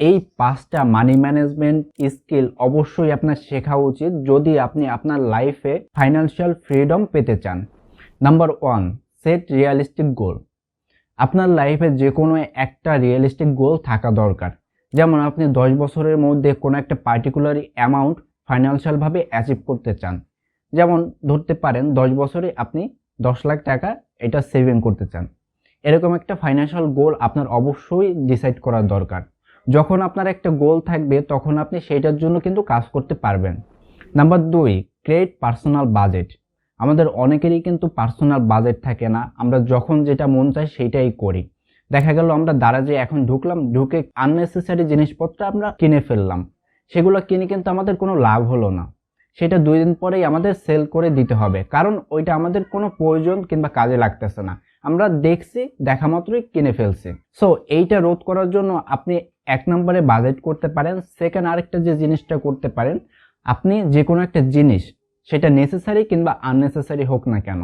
এই 5টা money management skill অবশ্যই আপনার শেখা উচিত যদি আপনি আপনার লাইফে ফাইন্যান্সিয়াল ফ্রিডম পেতে চান। নাম্বার 1, সেট রিয়েলিস্টিক গোল। আপনার লাইফে যে কোনো একটা রিয়েলিস্টিক গোল থাকা দরকার। যেমন আপনি 10 বছরের মধ্যে কোনো একটা পার্টিকুলার অ্যামাউন্ট ফাইন্যান্সিয়ালভাবে অ্যাচিভ করতে চান। যেমন ধরতে পারেন 10 বছরে আপনি 10 লাখ টাকা এটা সেভিং করতে চান। এরকম একটা ফাইন্যান্সিয়াল গোল আপনার অবশ্যই ডিসাইড করা দরকার। যখন আপনার একটা গোল থাকবে তখন আপনি সেটার জন্য কিন্তু কাজ করতে পারবেন। Number 2, create personal budget. আমাদের অনেকেরই কিন্তু পার্সোনাল বাজেট থাকে না, আমরা যখন যেটা মন চাই সেটাই করি। দেখা গেল আমরা দারাজে এখন ঢুকে আননেসেসারি জিনিসপত্র আমরা কিনে ফেললাম, সেগুলো কিনে কিন্তু আমাদের কোনো লাভ হলো না, সেটা 2 দিন পরেই আমাদের সেল করে দিতে হবে, কারণ ওইটা আমাদের কোনো প্রয়োজন কিংবা কাজে লাগতেছে না, আমরা দেখছি দেখা মাত্রই কিনে ফেলছি। সো এইটা রোধ করার জন্য আপনি 1 নম্বরে বাজেট করতে পারেন। সেকেন্ড আরেকটা যে জিনিসটা করতে পারেন, আপনি যে কোনো একটা জিনিস সেটা নেসেসারি কিংবা আননেসেসারি হোক না কেন,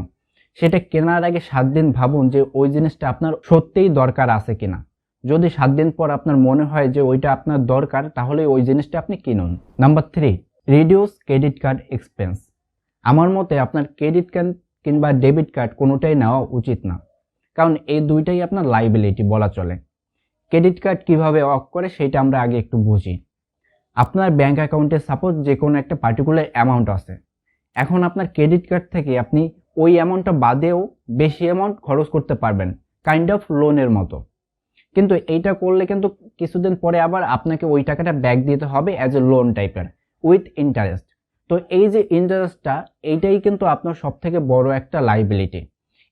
সেটা কেনার আগে 7 দিন ভাবুন যে ওই জিনিসটা আপনার সত্যিই দরকার আছে কিনা। যদি 7 দিন পর আপনার মনে হয় যে ওইটা আপনার দরকার, তাহলে ওই জিনিসটা আপনি কিনুন। Number 3, reduce credit card expense. আমার মতে আপনার ক্রেডিট কার্ড কিংবা ডেবিট কার্ড কোনোটাই নেওয়া উচিত না, কারণ এই দুইটাই আপনার লাইবিলিটি বলা চলে। ক্রেডিট কার্ড কিভাবে ওয়ার্ক করে সেটা আমরা আগে একটু বুঝি। আপনার ব্যাংক অ্যাকাউন্টে সাপোজ যে কোনো একটা পার্টিকুলার অ্যামাউন্ট আছে, এখন আপনার ক্রেডিট কার্ড থেকে আপনি ওই অ্যামাউন্টটা বাদেও বেশি অ্যামাউন্ট খরচ করতে পারবেন, কাইন্ড অফ লোনের মতো। কিন্তু এইটা করলে কিন্তু কিছুদিন পরে আবার আপনাকে ওই টাকাটা ব্যাক দিতে হবে অ্যাজ এ লোন টাইপের উইথ ইন্টারেস্ট। তো এই যে ইন্টারেস্টটা, এইটাই কিন্তু আপনার সব থেকে বড় একটা লাইবিলিটি,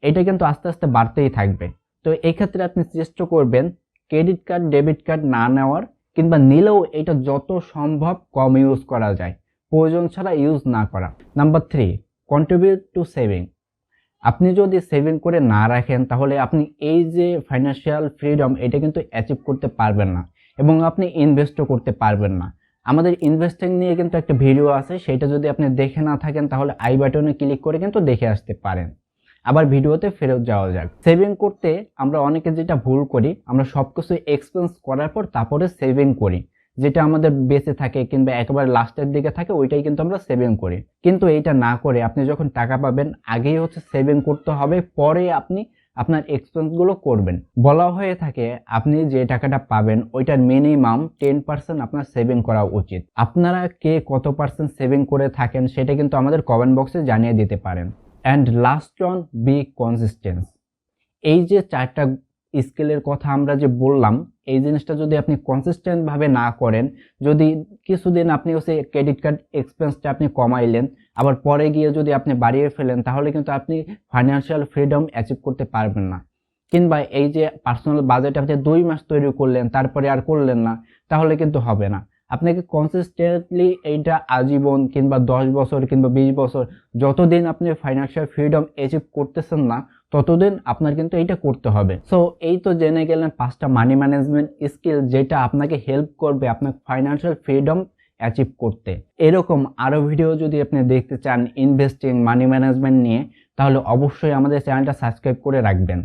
এটা কিন্তু আস্তে আস্তে বাড়তেই থাকবে। তো এই ক্ষেত্রে আপনি চেষ্টা করবেন ক্রেডিট কার্ড ডেবিট কার্ড না নেওয়ার, কিংবা নিলেও এটা যত সম্ভব কম ইউজ করা যায়, প্রয়োজন ছাড়া ইউজ না করা। Number 3, contribute to saving. আপনি যদি সেভিং করে না রাখেন তাহলে আপনি এই যে ফাইন্যান্সিয়াল ফ্রিডম এটা কিন্তু অ্যাচিভ করতে পারবেন না, এবং আপনি ইনভেস্টও করতে পারবেন না। আমাদের ইনভেস্টিং নিয়ে কিন্তু একটা ভিডিও আছে, সেটা যদি আপনি দেখে না থাকেন তাহলে আই বাটনে ক্লিক করে কিন্তু দেখে আসতে পারেন। আবার ভিডিওতে ফেরত যাওয়া যাক। সেভিং করতে আমরা অনেকে যেটা ভুল করি, আমরা সবকিছু এক্সপেন্স করার পর তারপরে সেভিং করি, যেটা আমাদের বেঁচে থাকে কিংবা একেবারে লাস্টের দিকে থাকে ওইটাই কিন্তু আমরা সেভিং করি। কিন্তু এইটা না করে আপনি যখন টাকা পাবেন আগেই হচ্ছে সেভিং করতে হবে, পরে আপনি আপনার এক্সপেন্সগুলো করবেন। বলা হয়ে থাকে আপনি যে টাকাটা পাবেন ওইটার মিনিমাম 10% আপনার সেভিং করা উচিত। আপনারা কে কত পার্সেন্ট সেভিং করে থাকেন সেটা কিন্তু আমাদের কমেন্ট বক্সে জানিয়ে দিতে পারেন। And last on, B consistent. এই যে 4টা স্কিলের কথা আমরা যে বললাম, এই জিনিসটা যদি আপনি কনসিস্টেন্ট ভাবে না করেন, যদি কিছুদিন আপনি হচ্ছে ক্রেডিট কার্ড এক্সপেন্সটা আপনি কমাইলেন, আবার পরে গিয়ে যদি আপনি বাড়িয়ে ফেলেন, তাহলে কিন্তু আপনি ফাইন্যান্সিয়াল ফ্রিডম অ্যাচিভ করতে পারবেন না। কিংবা এই যে পার্সোনাল বাজেট আপনি 2 মাস তৈরি করলেন তারপরে আর করলেন না, তাহলে কিন্তু হবে না। আপনাকে কনসিস্টেন্টলি এইটা আজীবন কিংবা 10 বছর কিংবা 20 বছর যতদিন আপনি ফাইন্যান্সিয়াল ফ্রিডম অ্যাচিভ করতেছেন না ততদিন আপনার কিন্তু এইটা করতে হবে। সো এই তো জেনে গেলেন 5টা মানি ম্যানেজমেন্ট স্কিল যেটা আপনাকে হেল্প করবে আপনার ফাইন্যান্সিয়াল ফ্রিডম অ্যাচিভ করতে। এরকম আরো ভিডিও যদি আপনি দেখতে চান ইনভেস্টিং মানি ম্যানেজমেন্ট নিয়ে, তাহলে অবশ্যই আমাদের চ্যানেলটা সাবস্ক্রাইব করে রাখবেন।